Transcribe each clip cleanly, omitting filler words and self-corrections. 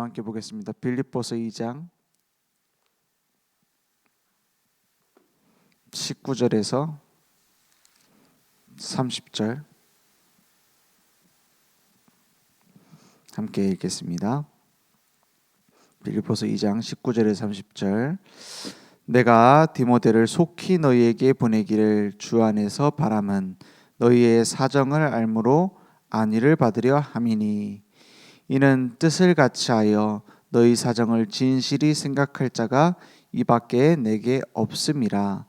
함께 보겠습니다. 빌립보서 2장 19절에서 30절 함께 읽겠습니다. 빌립보서 2장 19절에서 30절. 내가 디모데를 속히 너희에게 보내기를 주 안에서 바람은 너희의 사정을 알므로 안위를 받으려 함이니, 이는 뜻을 같이 하여 너희 사정을 진실히 생각할 자가 이밖에 내게 없음이라.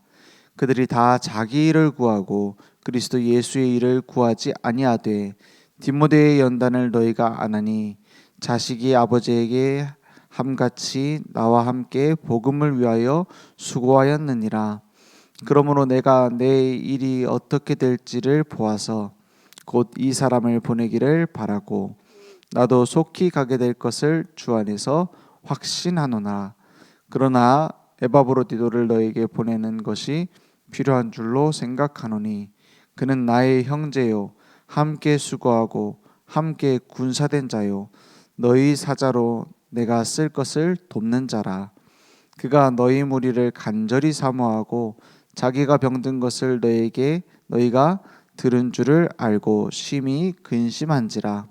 그들이 다 자기 일을 구하고 그리스도 예수의 일을 구하지 아니하되 디모데의 연단을 너희가 아나니, 자식이 아버지에게 함같이 나와 함께 복음을 위하여 수고하였느니라. 그러므로 내가 내 일이 어떻게 될지를 보아서 곧 이 사람을 보내기를 바라고 나도 속히 가게 될 것을 주 안에서 확신하노라. 그러나 에바브로디도를 너에게 보내는 것이 필요한 줄로 생각하노니, 그는 나의 형제요 함께 수고하고 함께 군사된 자요 너희 사자로 내가 쓸 것을 돕는 자라. 그가 너희 무리를 간절히 사모하고 자기가 병든 것을 너희가 들은 줄을 알고 심히 근심한지라.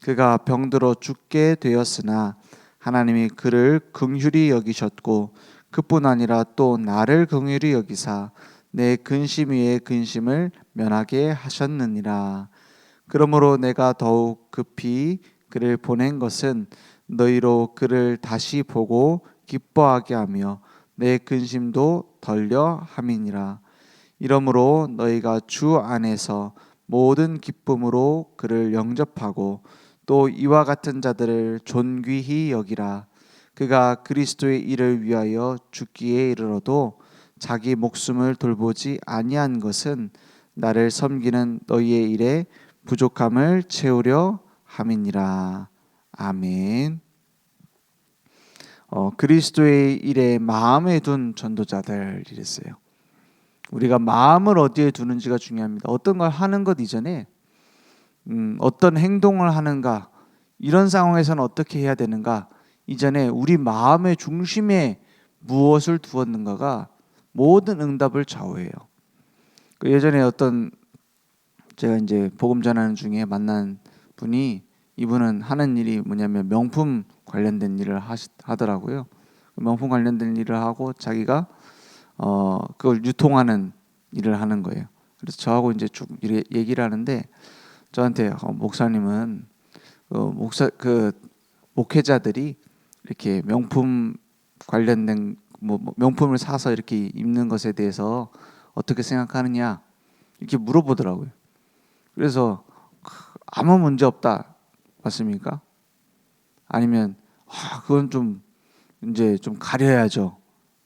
그가 병들어 죽게 되었으나 하나님이 그를 긍휼히 여기셨고 그뿐 아니라 또 나를 긍휼히 여기사 내 근심 위에 근심을 면하게 하셨느니라. 그러므로 내가 더욱 급히 그를 보낸 것은 너희로 그를 다시 보고 기뻐하게 하며 내 근심도 덜려 함이니라. 이러므로 너희가 주 안에서 모든 기쁨으로 그를 영접하고 또 이와 같은 자들을 존귀히 여기라. 그가 그리스도의 일을 위하여 죽기에 이르러도 자기 목숨을 돌보지 아니한 것은 나를 섬기는 너희의 일에 부족함을 채우려 함이니라. 아멘. 그리스도의 일에 마음에 둔 전도자들 이랬어요. 우리가 마음을 어디에 두는지가 중요합니다. 어떤 걸 하는 것 이전에 어떤 행동을 하는가, 이런 상황에서는 어떻게 해야 되는가, 이전에 우리 마음의 중심에 무엇을 두었는가가 모든 응답을 좌우해요. 예전에 제가 이제 복음 전하는 중에 만난 분이, 이분은 하는 일이 뭐냐면 명품 관련된 일을 하더라고요. 명품 관련된 일을 하고 자기가 그걸 유통하는 일을 하는 거예요. 그래서 저하고 이제 쭉 얘기를 하는데, 저한테 목사님은 목회자들이 이렇게 명품 관련된 명품을 사서 이렇게 입는 것에 대해서 어떻게 생각하느냐 이렇게 물어보더라고요. 그래서 아무 문제 없다 맞습니까? 아니면 그건 좀 이제 좀 가려야죠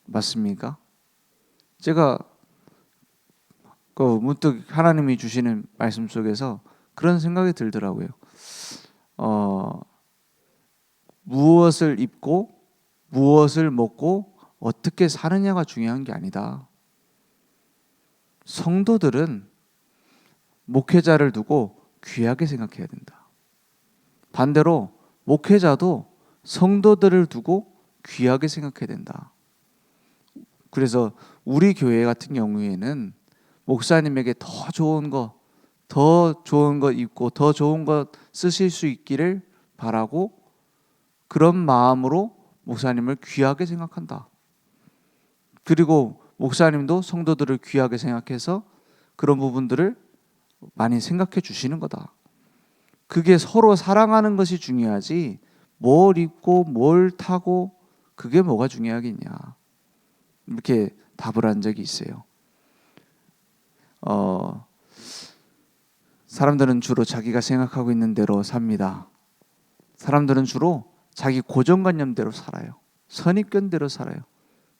맞습니까? 제가 문득 하나님이 주시는 말씀 속에서 그런 생각이 들더라고요. 무엇을 입고 무엇을 먹고 어떻게 사느냐가 중요한 게 아니다. 성도들은 목회자를 두고 귀하게 생각해야 된다. 반대로 목회자도 성도들을 두고 귀하게 생각해야 된다. 그래서 우리 교회 같은 경우에는 목사님에게 더 좋은 것 입고 더 좋은 것 쓰실 수 있기를 바라고, 그런 마음으로 목사님을 귀하게 생각한다. 그리고 목사님도 성도들을 귀하게 생각해서 그런 부분들을 많이 생각해 주시는 거다. 그게 서로 사랑하는 것이 중요하지 뭘 입고 뭘 타고 그게 뭐가 중요하겠냐, 이렇게 답을 한 적이 있어요. 사람들은 주로 자기가 생각하고 있는 대로 삽니다. 사람들은 주로 자기 고정관념대로 살아요. 선입견대로 살아요.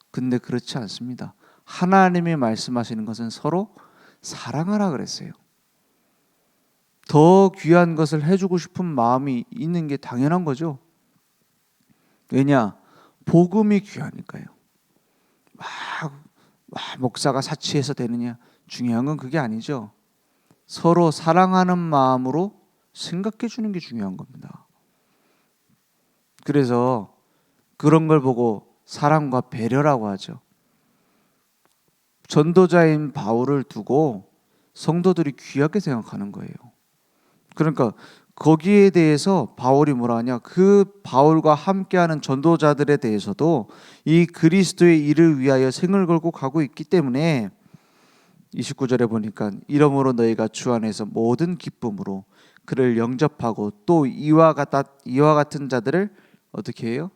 근데 그렇지 않습니다. 하나님이 말씀하시는 것은 서로 사랑하라 그랬어요. 더 귀한 것을 해주고 싶은 마음이 있는 게 당연한 거죠. 왜냐? 복음이 귀하니까요. 목사가 사치해서 되느냐, 중요한 건 그게 아니죠. 서로 사랑하는 마음으로 생각해 주는 게 중요한 겁니다. 그래서 그런 걸 보고 사랑과 배려라고 하죠. 전도자인 바울을 두고 성도들이 귀하게 생각하는 거예요. 그러니까 거기에 대해서 바울이 뭐라 하냐, 그 바울과 함께하는 전도자들에 대해서도 이 그리스도의 일을 위하여 생을 걸고 가고 있기 때문에 29절에 보니까 이러므로 너희가 주 안에서 모든 기쁨으로 그를 영접하고 또 이와 같은 자들을 어떻게 해요?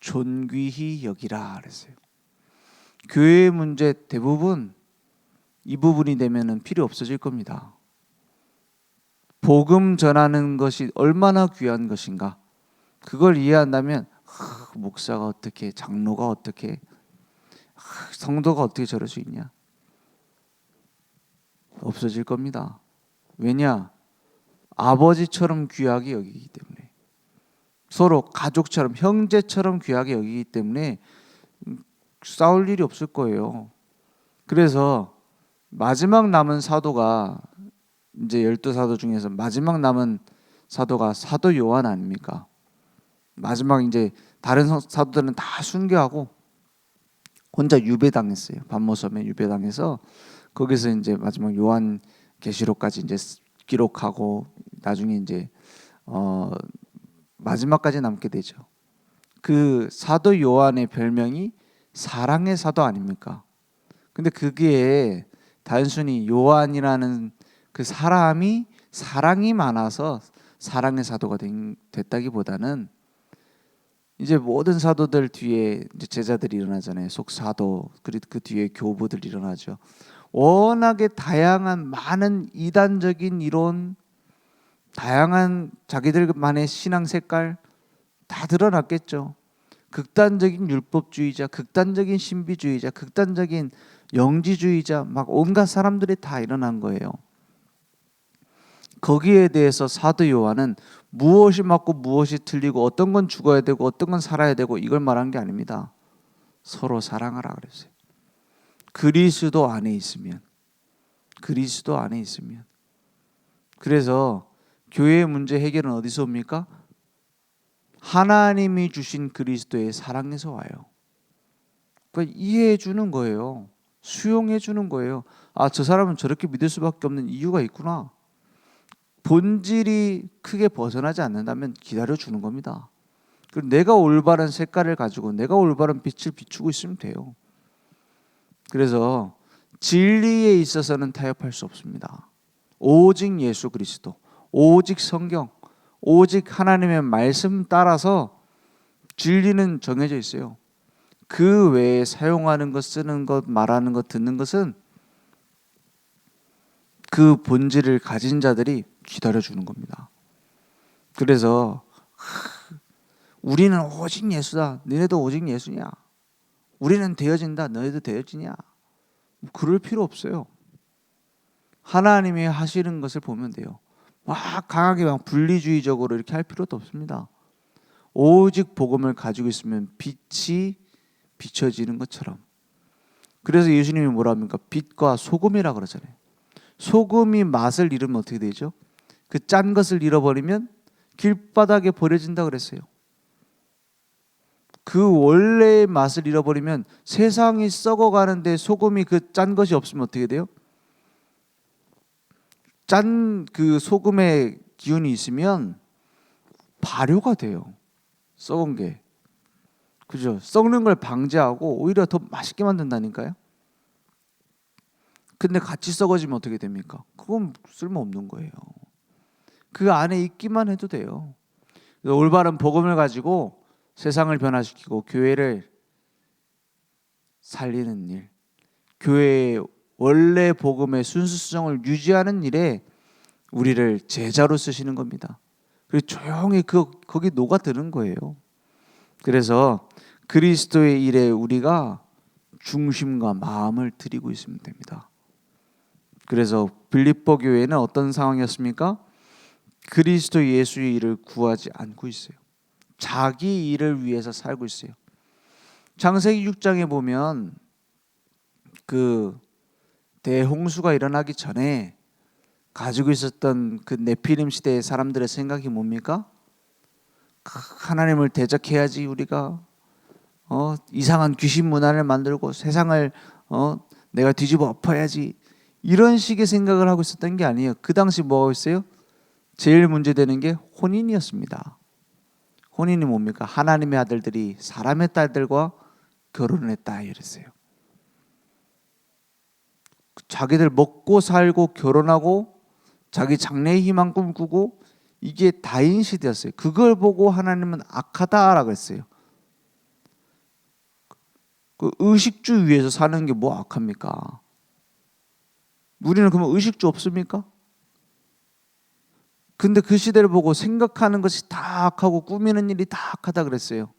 존귀히 여기라 그랬어요. 교회의 문제 대부분 이 부분이 되면은 필요 없어질 겁니다. 복음 전하는 것이 얼마나 귀한 것인가, 그걸 이해한다면 목사가 어떻게, 장로가 어떻게, 성도가 어떻게 저럴 수 있냐, 없어질 겁니다. 왜냐? 아버지처럼 귀하게 여기기 때문에, 서로 가족처럼, 형제처럼 귀하게 여기기 때문에 싸울 일이 없을 거예요. 그래서 마지막 남은 사도가, 이제 12사도 중에서 마지막 남은 사도가 사도 요한 아닙니까? 마지막 이제 다른 사도들은 다 순교하고 혼자 유배당했어요. 반모섬에 유배당해서 거기서 이제 마지막 요한 계시록까지 이제 기록하고 나중에 이제 마지막까지 남게 되죠. 그 사도 요한의 별명이 사랑의 사도 아닙니까? 근데 그게 단순히 요한이라는 그 사람이 사랑이 많아서 사랑의 사도가 됐다기보다는 이제 모든 사도들 뒤에 이제 제자들이 일어나잖아요. 속사도, 그리고 그 뒤에 교부들 일어나죠. 워낙에 다양한 많은 이단적인 이론, 다양한 자기들만의 신앙 색깔 다 드러났겠죠. 극단적인 율법주의자, 극단적인 신비주의자, 극단적인 영지주의자, 막 온갖 사람들이 다 일어난 거예요. 거기에 대해서 사도 요한은 무엇이 맞고 무엇이 틀리고 어떤 건 죽어야 되고 어떤 건 살아야 되고 이걸 말한 게 아닙니다. 서로 사랑하라 그랬어요. 그리스도 안에 있으면, 그리스도 안에 있으면. 그래서 교회의 문제 해결은 어디서 옵니까? 하나님이 주신 그리스도의 사랑에서 와요. 그러니까 이해해 주는 거예요. 수용해 주는 거예요. 아, 저 사람은 저렇게 믿을 수밖에 없는 이유가 있구나. 본질이 크게 벗어나지 않는다면 기다려 주는 겁니다. 그리고 내가 올바른 색깔을 가지고 내가 올바른 빛을 비추고 있으면 돼요. 그래서 진리에 있어서는 타협할 수 없습니다. 오직 예수 그리스도, 오직 성경, 오직 하나님의 말씀 따라서 진리는 정해져 있어요. 그 외에 사용하는 것, 쓰는 것, 말하는 것, 듣는 것은 그 본질을 가진 자들이 기다려주는 겁니다. 그래서 우리는 오직 예수다, 너네도 오직 예수냐, 우리는 되어진다, 너희도 되어지냐, 그럴 필요 없어요. 하나님이 하시는 것을 보면 돼요. 막 강하게 막 분리주의적으로 이렇게 할 필요도 없습니다. 오직 복음을 가지고 있으면 빛이 비춰지는 것처럼. 그래서 예수님이 뭐라 합니까? 빛과 소금이라 그러잖아요. 소금이 맛을 잃으면 어떻게 되죠? 그 짠 것을 잃어버리면 길바닥에 버려진다 그랬어요. 그 원래의 맛을 잃어버리면, 세상이 썩어가는데 소금이 그 짠 것이 없으면 어떻게 돼요? 짠 그 소금의 기운이 있으면 발효가 돼요. 썩은 게. 그죠? 썩는 걸 방지하고 오히려 더 맛있게 만든다니까요. 근데 같이 썩어지면 어떻게 됩니까? 그건 쓸모없는 거예요. 그 안에 있기만 해도 돼요. 올바른 복음을 가지고 세상을 변화시키고 교회를 살리는 일, 교회의 원래 복음의 순수성을 유지하는 일에 우리를 제자로 쓰시는 겁니다. 그리고 조용히 거기 녹아드는 거예요. 그래서 그리스도의 일에 우리가 중심과 마음을 드리고 있으면 됩니다. 그래서 빌립보 교회는 어떤 상황이었습니까? 그리스도 예수의 일을 구하지 않고 있어요. 자기 일을 위해서 살고 있어요. 창세기 6장에 보면 그 대홍수가 일어나기 전에 가지고 있었던 그 네피림 시대의 사람들의 생각이 뭡니까? 하나님을 대적해야지 우리가 이상한 귀신 문화를 만들고 세상을 내가 뒤집어 엎어야지 이런 식의 생각을 하고 있었던 게 아니에요. 그 당시 뭐가 있어요? 제일 문제되는 게 혼인이었습니다. 혼인이 뭡니까? 하나님의 아들들이 사람의 딸들과 결혼을 했다 이랬어요. 자기들 먹고 살고 결혼하고 자기 장래의 희망 꿈꾸고 이게 다인 시대였어요. 그걸 보고 하나님은 악하다라고 했어요. 그 의식주 위에서 사는 게 뭐 악합니까? 우리는 그러면 의식주 없습니까? 근데 그 시대를 보고 생각하는 것이 다 악하고 꾸미는 일이 다 악하다 그랬어요.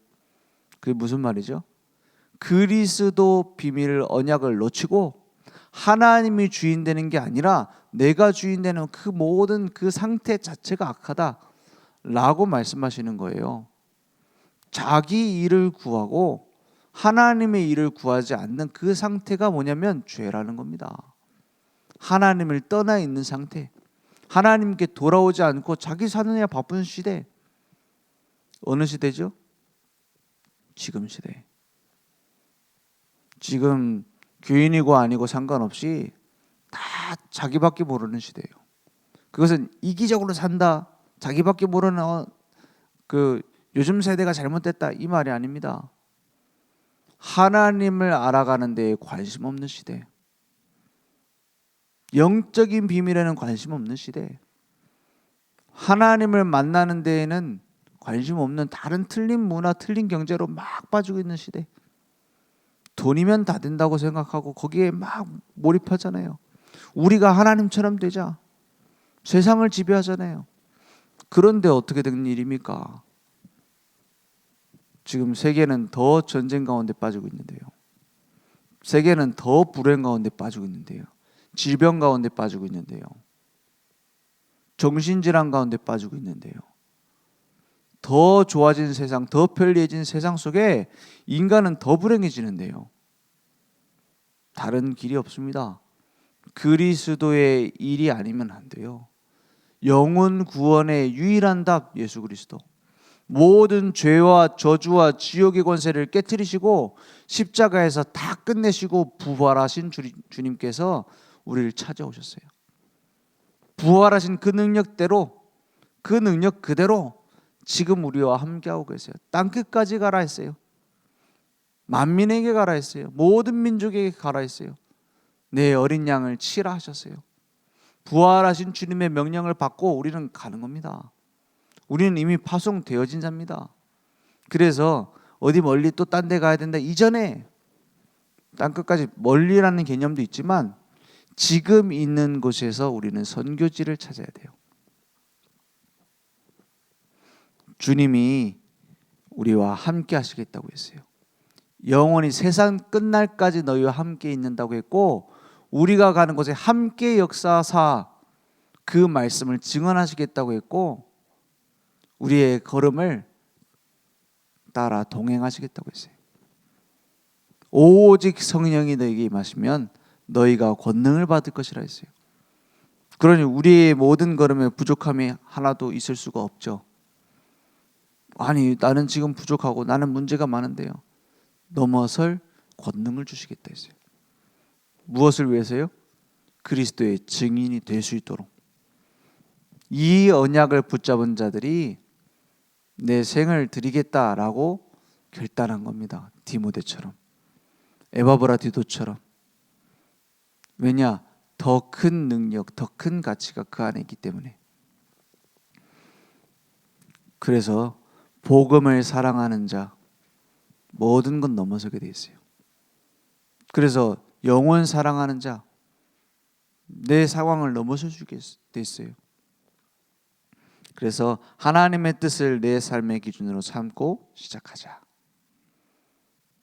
그게 무슨 말이죠? 그리스도 비밀 언약을 놓치고 하나님이 주인 되는 게 아니라 내가 주인 되는 그 모든 그 상태 자체가 악하다라고 말씀하시는 거예요. 자기 일을 구하고 하나님의 일을 구하지 않는 그 상태가 뭐냐면 죄라는 겁니다. 하나님을 떠나 있는 상태, 하나님께 돌아오지 않고 자기 사느냐 바쁜 시대. 어느 시대죠? 지금 시대. 지금 교인이고 아니고 상관없이 다 자기밖에 모르는 시대예요. 그것은 이기적으로 산다, 자기밖에 모르는 그 요즘 세대가 잘못됐다 이 말이 아닙니다. 하나님을 알아가는 데에 관심 없는 시대, 영적인 비밀에는 관심 없는 시대, 하나님을 만나는 데에는 관심 없는 다른 틀린 문화, 틀린 경제로 막 빠지고 있는 시대. 돈이면 다 된다고 생각하고 거기에 막 몰입하잖아요. 우리가 하나님처럼 되자, 세상을 지배하잖아요. 그런데 어떻게 된 일입니까? 지금 세계는 더 전쟁 가운데 빠지고 있는데요. 세계는 더 불행 가운데 빠지고 있는데요. 질병 가운데 빠지고 있는데요. 정신질환 가운데 빠지고 있는데요. 더 좋아진 세상, 더 편리해진 세상 속에 인간은 더 불행해지는데요. 다른 길이 없습니다. 그리스도의 일이 아니면 안 돼요. 영혼 구원의 유일한 답 예수 그리스도. 모든 죄와 저주와 지옥의 권세를 깨트리시고 십자가에서 다 끝내시고 부활하신 주님께서 우리를 찾아오셨어요. 부활하신 그 능력대로, 그 능력 그대로 지금 우리와 함께하고 계세요. 땅끝까지 가라 했어요. 만민에게 가라 했어요. 모든 민족에게 가라 했어요. 내 어린 양을 치라 하셨어요. 부활하신 주님의 명령을 받고 우리는 가는 겁니다. 우리는 이미 파송되어진 자입니다. 그래서 어디 멀리 또 딴 데 가야 된다 이전에 땅끝까지 멀리라는 개념도 있지만 지금 있는 곳에서 우리는 선교지를 찾아야 돼요. 주님이 우리와 함께 하시겠다고 했어요. 영원히 세상 끝날까지 너희와 함께 있는다고 했고 우리가 가는 곳에 함께 역사하사 그 말씀을 증언하시겠다고 했고 우리의 걸음을 따라 동행하시겠다고 했어요. 오직 성령이 너희에게 임하시면 너희가 권능을 받을 것이라 했어요. 그러니 우리의 모든 걸음에 부족함이 하나도 있을 수가 없죠. 아니 나는 지금 부족하고 나는 문제가 많은데요. 넘어설 권능을 주시겠다 했어요. 무엇을 위해서요? 그리스도의 증인이 될 수 있도록. 이 언약을 붙잡은 자들이 내 생을 드리겠다라고 결단한 겁니다. 디모데처럼, 에바브라디도처럼. 왜냐? 더 큰 능력, 더 큰 가치가 그 안에 있기 때문에. 그래서 복음을 사랑하는 자 모든 건 넘어서게 돼 있어요. 그래서 영혼 사랑하는 자 내 상황을 넘어설 수 있게 돼 있어요. 그래서 하나님의 뜻을 내 삶의 기준으로 삼고 시작하자.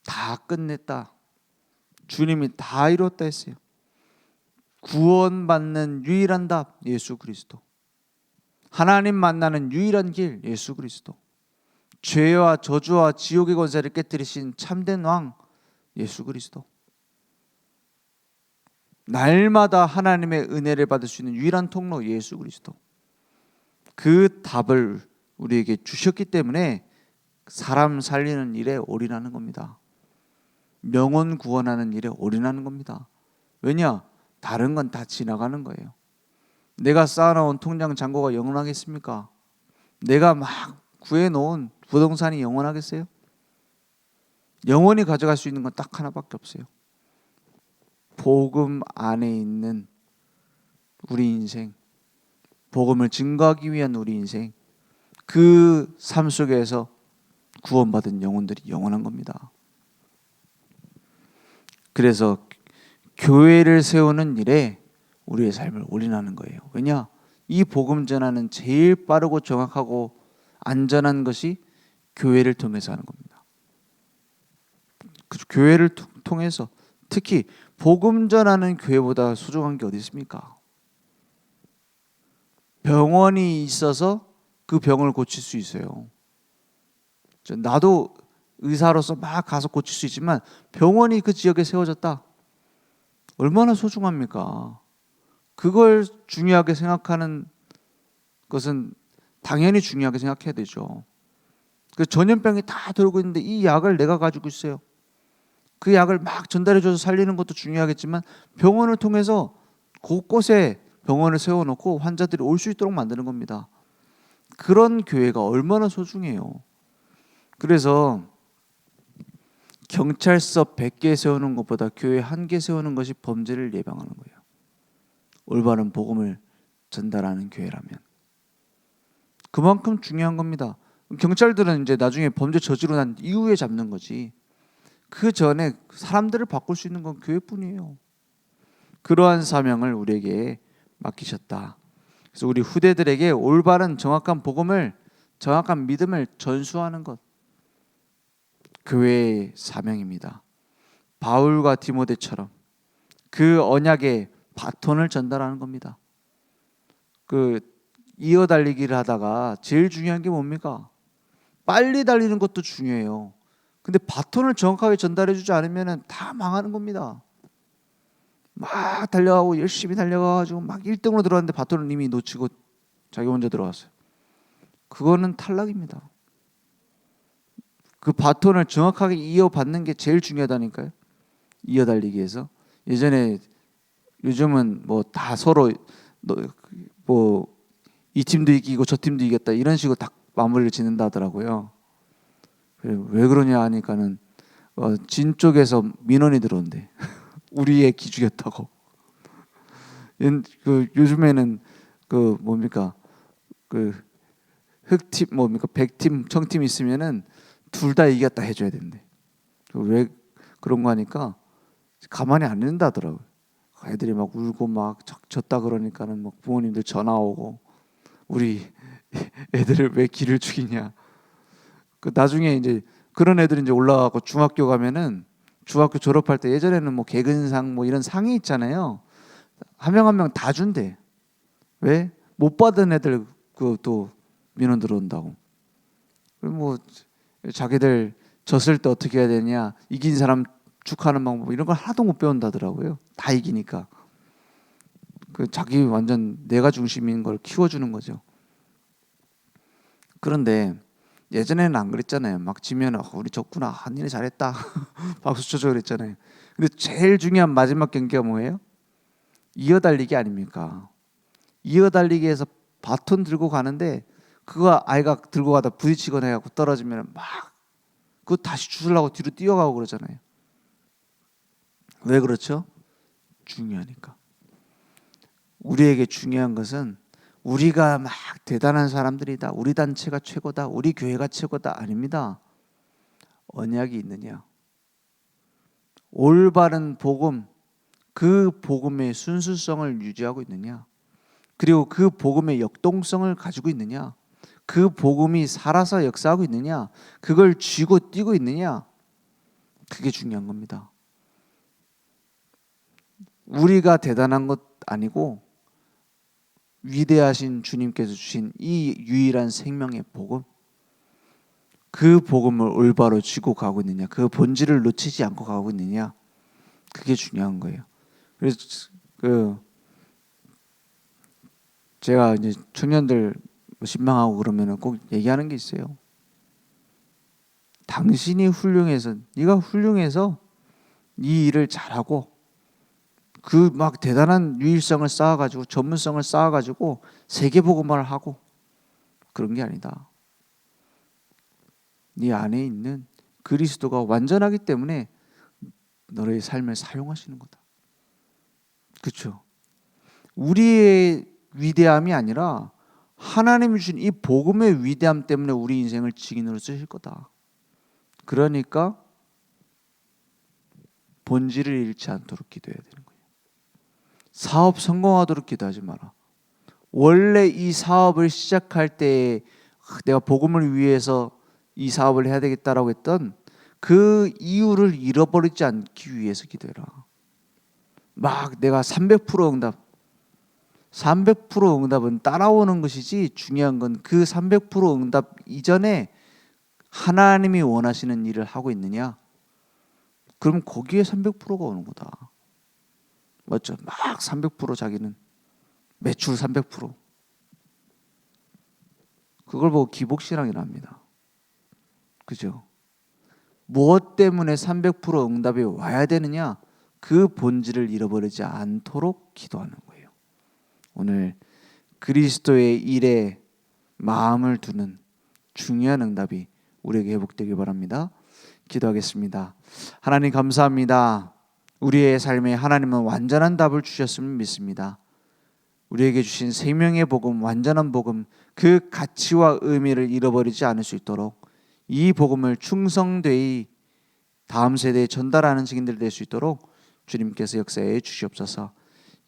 다 끝냈다. 주님이 다 이뤘다 했어요. 구원받는 유일한 답 예수 그리스도. 하나님 만나는 유일한 길 예수 그리스도. 죄와 저주와 지옥의 권세를 깨뜨리신 참된 왕 예수 그리스도. 날마다 하나님의 은혜를 받을 수 있는 유일한 통로 예수 그리스도. 그 답을 우리에게 주셨기 때문에 사람 살리는 일에 올인하는 겁니다. 영혼 구원하는 일에 올인하는 겁니다. 왜냐? 다른 건 다 지나가는 거예요. 내가 쌓아놓은 통장 잔고가 영원하겠습니까? 내가 막 구해놓은 부동산이 영원하겠어요? 영원히 가져갈 수 있는 건 딱 하나밖에 없어요. 복음 안에 있는 우리 인생, 복음을 증거하기 위한 우리 인생, 그 삶 속에서 구원받은 영혼들이 영원한 겁니다. 그래서 교회를 세우는 일에 우리의 삶을 올인하는 거예요. 왜냐? 이 복음 전하는 제일 빠르고 정확하고 안전한 것이 교회를 통해서 하는 겁니다. 그 교회를 통해서, 특히 복음 전하는 교회보다 소중한 게 어디 있습니까? 병원이 있어서 그 병을 고칠 수 있어요. 나도 의사로서 막 가서 고칠 수 있지만 병원이 그 지역에 세워졌다. 얼마나 소중합니까? 그걸 중요하게 생각하는 것은 당연히 중요하게 생각해야 되죠. 그 전염병이 다 돌고 있는데 이 약을 내가 가지고 있어요. 그 약을 막 전달해줘서 살리는 것도 중요하겠지만 병원을 통해서 곳곳에 병원을 세워놓고 환자들이 올 수 있도록 만드는 겁니다. 그런 교회가 얼마나 소중해요. 그래서 경찰서 100개 세우는 것보다 교회 1개 세우는 것이 범죄를 예방하는 거예요. 올바른 복음을 전달하는 교회라면. 그만큼 중요한 겁니다. 경찰들은 이제 나중에 범죄 저지르고 난 이후에 잡는 거지. 그 전에 사람들을 바꿀 수 있는 건 교회뿐이에요. 그러한 사명을 우리에게 맡기셨다. 그래서 우리 후대들에게 올바른 정확한 복음을, 정확한 믿음을 전수하는 것, 교회의 사명입니다. 바울과 디모데처럼 그 언약의 바톤을 전달하는 겁니다. 그 이어 달리기를 하다가 제일 중요한 게 뭡니까? 빨리 달리는 것도 중요해요. 근데 바톤을 정확하게 전달해 주지 않으면 다 망하는 겁니다. 막 달려가고 열심히 달려가가지고 막 1등으로 들어왔는데 바톤을 이미 놓치고 자기 먼저 들어왔어요. 그거는 탈락입니다. 그 바톤을 정확하게 이어받는 게 제일 중요하다니까요. 이어달리기에서. 요즘은 뭐 다 서로 뭐 이 팀도 이기고 저 팀도 이겼다 이런 식으로 딱 마무리를 짓는다 하더라고요. 왜 그러냐 하니까는 진 쪽에서 민원이 들어온대. 우리의 기죽였다고. 그 요즘에는 그 뭡니까 그 흑팀 뭡니까 백팀 청팀 있으면은 둘 다 이겼다 해줘야 된대. 왜 그런 거 하니까 가만히 안 있는다더라고요. 애들이 막 울고 막 졌다 그러니까는 막 부모님들 전화 오고 우리 애들을 왜 기를 죽이냐. 그 나중에 이제 그런 애들이 이제 올라가고 중학교 가면은 중학교 졸업할 때 예전에는 뭐 개근상 뭐 이런 상이 있잖아요. 한 명 한 명 다 준대. 왜? 못 받은 애들 그 또 민원 들어온다고. 그럼 뭐 자기들 졌을 때 어떻게 해야 되냐, 이긴 사람 축하하는 방법 이런 걸 하나도 못 배운다더라고요. 다 이기니까. 그 자기 완전 내가 중심인 걸 키워주는 거죠. 그런데 예전에는 안 그랬잖아요. 막 지면 우리 졌구나, 니네 잘했다 박수 쳐줘 그랬잖아요. 근데 제일 중요한 마지막 경기가 뭐예요? 이어달리기 아닙니까? 이어달리기에서 바톤 들고 가는데 그거 아이가 들고 가다 부딪히거나 해갖고 떨어지면 막 그거 다시 주우려고 뒤로 뛰어가고 그러잖아요. 왜 그렇죠? 중요하니까. 우리에게 중요한 것은 우리가 막 대단한 사람들이다, 우리 단체가 최고다, 우리 교회가 최고다 아닙니다. 언약이 있느냐, 올바른 복음, 그 복음의 순수성을 유지하고 있느냐, 그리고 그 복음의 역동성을 가지고 있느냐, 그 복음이 살아서 역사하고 있느냐, 그걸 쥐고 뛰고 있느냐, 그게 중요한 겁니다. 우리가 대단한 것 아니고 위대하신 주님께서 주신 이 유일한 생명의 복음, 그 복음을 올바로 쥐고 가고 있느냐, 그 본질을 놓치지 않고 가고 있느냐, 그게 중요한 거예요. 그래서 제가 이제 청년들 신방하고 그러면은 꼭 얘기하는 게 있어요. 당신이 훌륭해서, 네가 훌륭해서 이 일을 잘하고 그 막 대단한 유일성을 쌓아가지고 전문성을 쌓아가지고 세계복음화를 하고 그런 게 아니다. 네 안에 있는 그리스도가 완전하기 때문에 너의 삶을 사용하시는 거다. 그렇죠? 우리의 위대함이 아니라 하나님이 주신 이 복음의 위대함 때문에 우리 인생을 증인으로 쓰실 거다. 그러니까 본질을 잃지 않도록 기도해야 되는 거예요. 사업 성공하도록 기도하지 마라. 원래 이 사업을 시작할 때 내가 복음을 위해서 이 사업을 해야 되겠다라고 했던 그 이유를 잃어버리지 않기 위해서 기도해라. 막 내가 300% 응답, 300% 응답은 따라오는 것이지 중요한 건 그 300% 응답 이전에 하나님이 원하시는 일을 하고 있느냐? 그럼 거기에 300%가 오는 거다. 맞죠? 막 300% 자기는 매출 300% 그걸 보고 기복신앙이라 합니다. 그죠? 무엇 때문에 300% 응답이 와야 되느냐? 그 본질을 잃어버리지 않도록 기도하는 거예요. 오늘 그리스도의 일에 마음을 두는 중요한 응답이 우리에게 회복되길 바랍니다. 기도하겠습니다. 하나님 감사합니다. 우리의 삶에 하나님은 완전한 답을 주셨음을 믿습니다. 우리에게 주신 생명의 복음, 완전한 복음, 그 가치와 의미를 잃어버리지 않을 수 있도록 이 복음을 충성되이 다음 세대에 전달하는 증인들 될 수 있도록 주님께서 역사해 주시옵소서.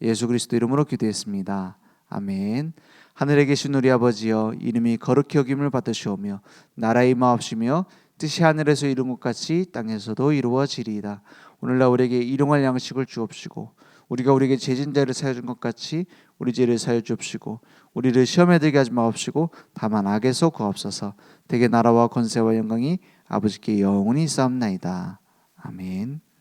예수 그리스도 이름으로 기도했습니다. 아멘. 하늘에 계신 우리 아버지여, 이름이 거룩히 여김을 받으시오며 나라의 임하옵시며 뜻이 하늘에서 이룬 것 같이 땅에서도 이루어지리이다. 오늘날 우리에게 일용할 양식을 주옵시고 우리가 우리에게 죄진 자를 사여 준 것 같이 우리 죄를 사여 주옵시고 우리를 시험에 들게 하지 마옵시고 다만 악에서 구하옵소서. 대개 나라와 권세와 영광이 아버지께 영원히 있사옵나이다. 아멘.